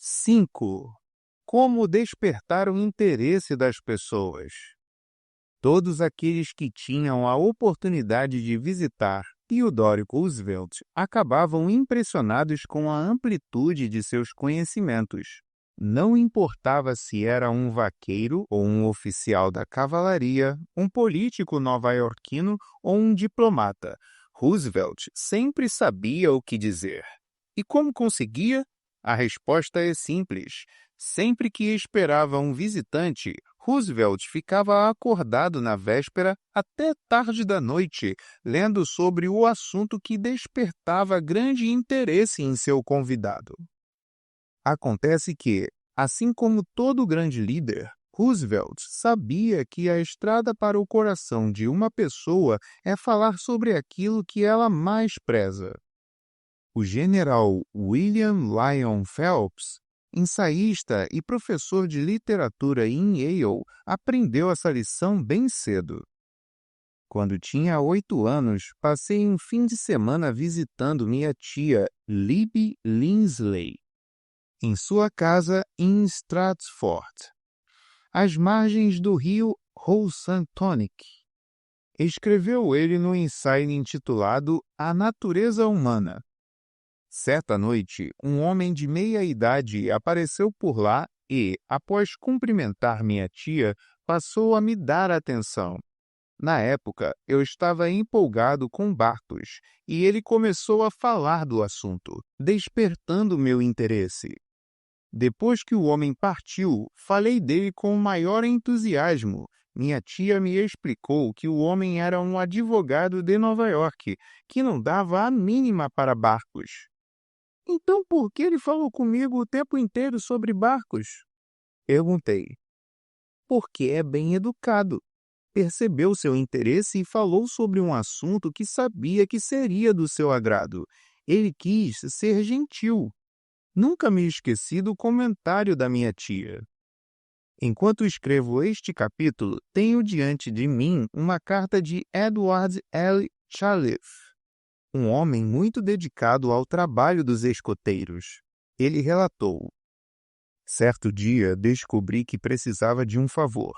5. Como despertar o interesse das pessoas. Todos aqueles que tinham a oportunidade de visitar Theodore Roosevelt acabavam impressionados com a amplitude de seus conhecimentos. Não importava se era um vaqueiro ou um oficial da cavalaria, um político nova-iorquino ou um diplomata, Roosevelt sempre sabia o que dizer. E como conseguia? A resposta é simples. Sempre que esperava um visitante, Roosevelt ficava acordado na véspera até tarde da noite, lendo sobre o assunto que despertava grande interesse em seu convidado. Acontece que, assim como todo grande líder, Roosevelt sabia que a estrada para o coração de uma pessoa é falar sobre aquilo que ela mais preza. O general William Lyon Phelps, ensaísta e professor de literatura em Yale, aprendeu essa lição bem cedo. Quando tinha 8 anos, passei um fim de semana visitando minha tia, Libby Linsley, em sua casa em Stratford, às margens do rio Housatonic. Escreveu ele no ensaio intitulado A Natureza Humana. Certa noite, um homem de meia idade apareceu por lá e, após cumprimentar minha tia, passou a me dar atenção. Na época, eu estava empolgado com barcos e ele começou a falar do assunto, despertando meu interesse. Depois que o homem partiu, falei dele com o maior entusiasmo. Minha tia me explicou que o homem era um advogado de Nova York, que não dava a mínima para barcos. Então por que ele falou comigo o tempo inteiro sobre barcos? Perguntei. Porque é bem educado. Percebeu seu interesse e falou sobre um assunto que sabia que seria do seu agrado. Ele quis ser gentil. Nunca me esqueci do comentário da minha tia. Enquanto escrevo este capítulo, tenho diante de mim uma carta de Edward L. Chalif, um homem muito dedicado ao trabalho dos escoteiros. Ele relatou: certo dia descobri que precisava de um favor.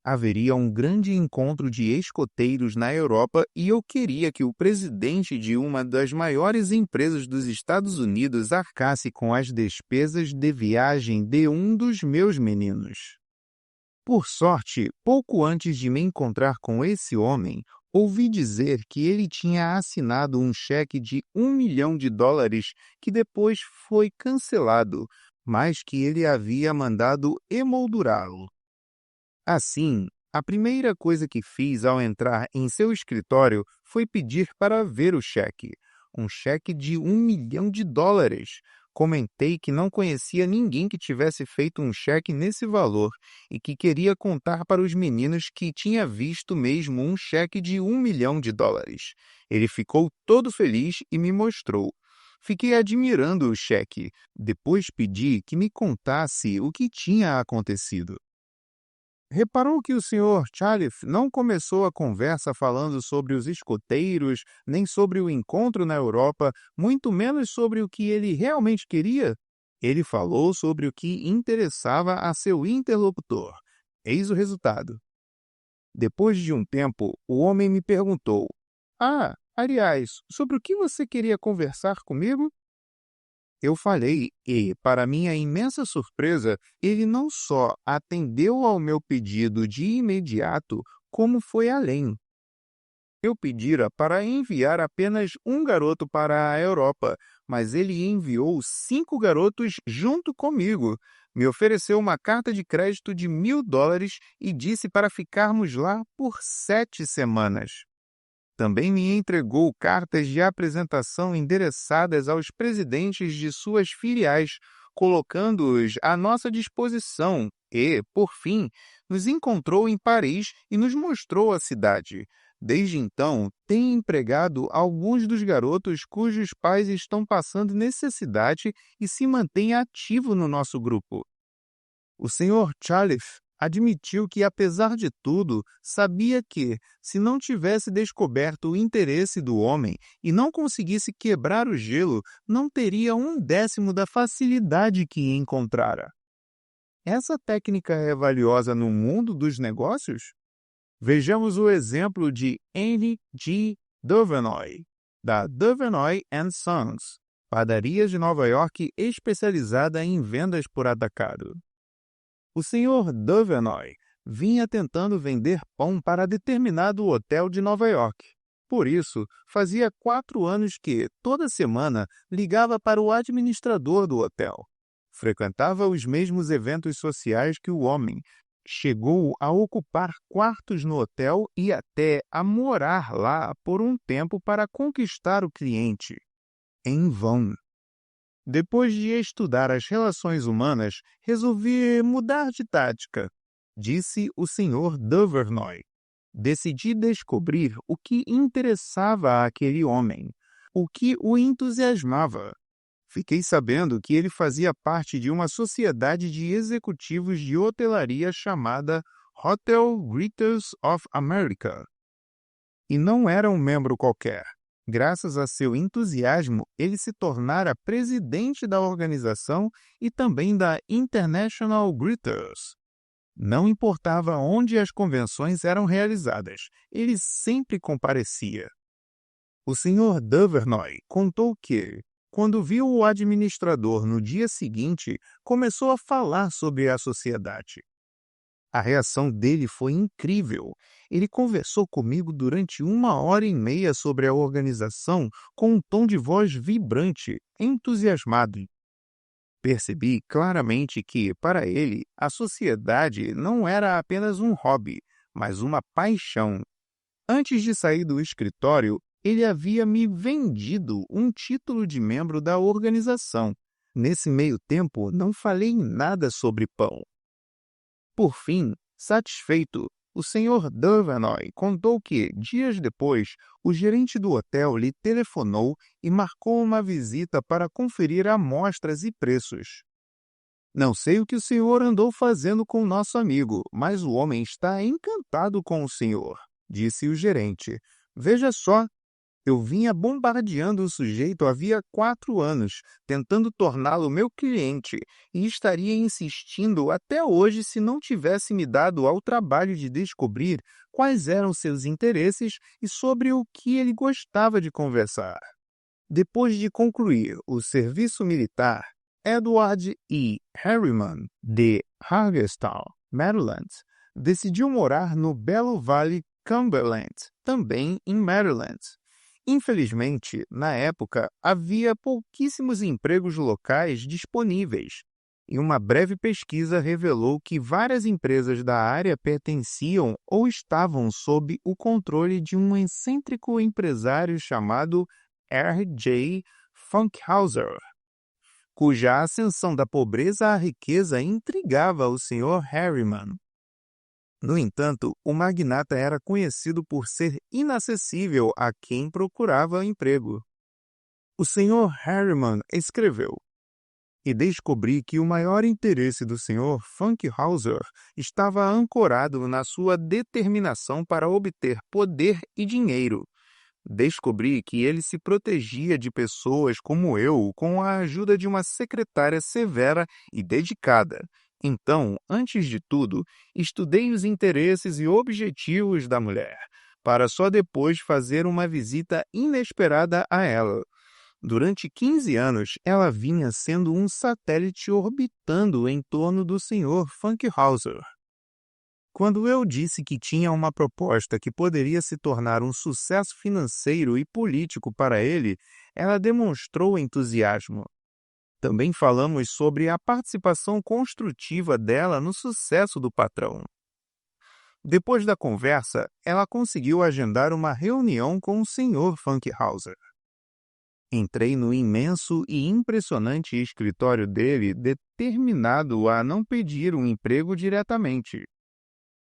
Haveria um grande encontro de escoteiros na Europa e eu queria que o presidente de uma das maiores empresas dos Estados Unidos arcasse com as despesas de viagem de um dos meus meninos. Por sorte, pouco antes de me encontrar com esse homem, ouvi dizer que ele tinha assinado um cheque de $1 milhão que depois foi cancelado, mas que ele havia mandado emoldurá-lo. Assim, a primeira coisa que fiz ao entrar em seu escritório foi pedir para ver o cheque. Um cheque de $1 milhão. Comentei que não conhecia ninguém que tivesse feito um cheque nesse valor e que queria contar para os meninos que tinha visto mesmo um cheque de $1 milhão. Ele ficou todo feliz e me mostrou. Fiquei admirando o cheque. Depois pedi que me contasse o que tinha acontecido. Reparou que o Sr. Chalif não começou a conversa falando sobre os escoteiros, nem sobre o encontro na Europa, muito menos sobre o que ele realmente queria? Ele falou sobre o que interessava a seu interlocutor. Eis o resultado. Depois de um tempo, o homem me perguntou: aliás, sobre o que você queria conversar comigo? Eu falei e, para minha imensa surpresa, ele não só atendeu ao meu pedido de imediato, como foi além. Eu pedira para enviar apenas um garoto para a Europa, mas ele enviou 5 garotos junto comigo. Me ofereceu uma carta de crédito de $1.000 e disse para ficarmos lá por 7 semanas. Também me entregou cartas de apresentação endereçadas aos presidentes de suas filiais, colocando-os à nossa disposição e, por fim, nos encontrou em Paris e nos mostrou a cidade. Desde então, tem empregado alguns dos garotos cujos pais estão passando necessidade e se mantém ativo no nosso grupo. O Sr. Chalif admitiu que, apesar de tudo, sabia que, se não tivesse descoberto o interesse do homem e não conseguisse quebrar o gelo, não teria 1/10 da facilidade que encontrara. Essa técnica é valiosa no mundo dos negócios? Vejamos o exemplo de Henry G. Devernoy, da Devernoy Sons, padaria de Nova York especializada em vendas por atacado. O Sr. Devernoy vinha tentando vender pão para determinado hotel de Nova York. Por isso, fazia 4 anos que, toda semana, ligava para o administrador do hotel. Frequentava os mesmos eventos sociais que o homem. Chegou a ocupar quartos no hotel e até a morar lá por um tempo para conquistar o cliente. Em vão. Depois de estudar as relações humanas, resolvi mudar de tática, disse o Sr. Devernoy. Decidi descobrir o que interessava àquele homem, o que o entusiasmava. Fiquei sabendo que ele fazia parte de uma sociedade de executivos de hotelaria chamada Hotel Greeters of America. E não era um membro qualquer. Graças a seu entusiasmo, ele se tornara presidente da organização e também da International Greeters. Não importava onde as convenções eram realizadas, ele sempre comparecia. O Sr. Devernoy contou que, quando viu o administrador no dia seguinte, começou a falar sobre a sociedade. A reação dele foi incrível. Ele conversou comigo durante 1h30 sobre a organização com um tom de voz vibrante, entusiasmado. Percebi claramente que, para ele, a sociedade não era apenas um hobby, mas uma paixão. Antes de sair do escritório, ele havia me vendido um título de membro da organização. Nesse meio tempo, não falei nada sobre pão. Por fim, satisfeito, o Sr. Devernoy contou que, dias depois, o gerente do hotel lhe telefonou e marcou uma visita para conferir amostras e preços. Não sei o que o senhor andou fazendo com o nosso amigo, mas o homem está encantado com o senhor, disse o gerente. Veja só. Eu vinha bombardeando o sujeito havia 4 anos, tentando torná-lo meu cliente, e estaria insistindo até hoje se não tivesse me dado ao trabalho de descobrir quais eram seus interesses e sobre o que ele gostava de conversar. Depois de concluir o serviço militar, Edward E. Harriman, de Hagerstown, Maryland, decidiu morar no Belo Vale, Cumberland, também em Maryland. Infelizmente, na época, havia pouquíssimos empregos locais disponíveis, e uma breve pesquisa revelou que várias empresas da área pertenciam ou estavam sob o controle de um excêntrico empresário chamado R.J. Funkhauser, cuja ascensão da pobreza à riqueza intrigava o Sr. Harriman. No entanto, o magnata era conhecido por ser inacessível a quem procurava emprego. O Sr. Harriman escreveu: E descobri que o maior interesse do Sr. Funkhauser estava ancorado na sua determinação para obter poder e dinheiro. Descobri que ele se protegia de pessoas como eu com a ajuda de uma secretária severa e dedicada. Então, antes de tudo, estudei os interesses e objetivos da mulher, para só depois fazer uma visita inesperada a ela. Durante 15 anos, ela vinha sendo um satélite orbitando em torno do Sr. Funkhauser. Quando eu disse que tinha uma proposta que poderia se tornar um sucesso financeiro e político para ele, ela demonstrou entusiasmo. Também falamos sobre a participação construtiva dela no sucesso do patrão. Depois da conversa, ela conseguiu agendar uma reunião com o Sr. Funkhauser. Entrei no imenso e impressionante escritório dele, determinado a não pedir um emprego diretamente.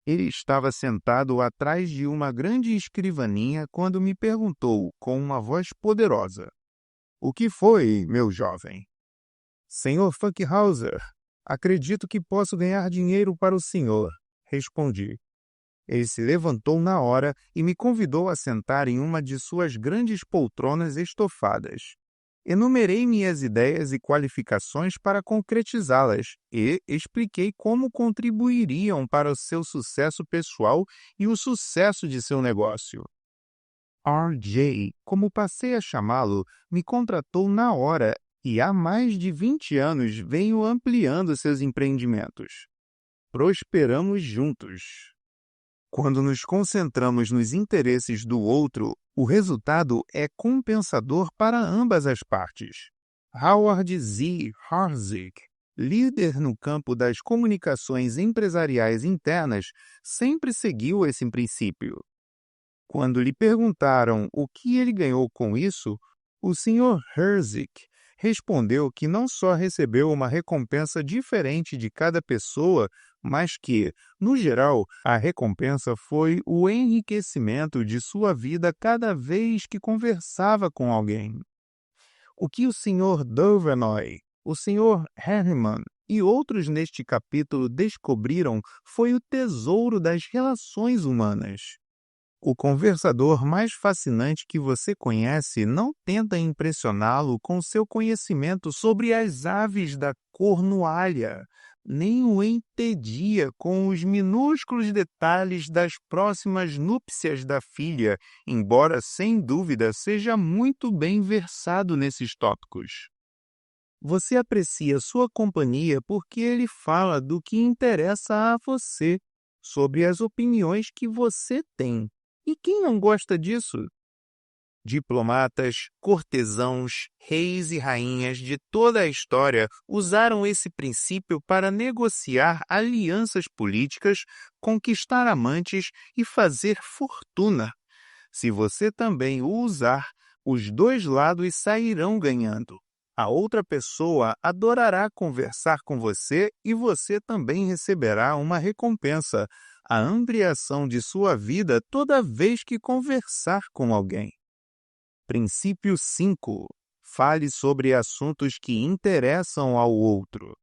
Ele estava sentado atrás de uma grande escrivaninha quando me perguntou, com uma voz poderosa: "O que foi, meu jovem?" "Sr. Funkhauser, Acredito que posso ganhar dinheiro para o senhor, respondi. Ele se levantou na hora e me convidou a sentar em uma de suas grandes poltronas estofadas. Enumerei minhas ideias e qualificações para concretizá-las e expliquei como contribuiriam para o seu sucesso pessoal e o sucesso de seu negócio. RJ, como passei a chamá-lo, me contratou na hora e há mais de 20 anos venho ampliando seus empreendimentos. Prosperamos juntos. Quando nos concentramos nos interesses do outro, o resultado é compensador para ambas as partes. Howard Z. Harzik, líder no campo das comunicações empresariais internas, sempre seguiu esse princípio. Quando lhe perguntaram o que ele ganhou com isso, o Sr. Harzik respondeu que não só recebeu uma recompensa diferente de cada pessoa, mas que, no geral, a recompensa foi o enriquecimento de sua vida cada vez que conversava com alguém. O que o Sr. Dovenoy, o Sr. Herriman e outros neste capítulo descobriram foi o tesouro das relações humanas. O conversador mais fascinante que você conhece não tenta impressioná-lo com seu conhecimento sobre as aves da cornualha, nem o entedia com os minúsculos detalhes das próximas núpcias da filha, embora sem dúvida seja muito bem versado nesses tópicos. Você aprecia sua companhia porque ele fala do que interessa a você, sobre as opiniões que você tem. E quem não gosta disso? Diplomatas, cortesãos, reis e rainhas de toda a história usaram esse princípio para negociar alianças políticas, conquistar amantes e fazer fortuna. Se você também o usar, os dois lados sairão ganhando. A outra pessoa adorará conversar com você e você também receberá uma recompensa, a ampliação de sua vida toda vez que conversar com alguém. Princípio 5. Fale sobre assuntos que interessam ao outro.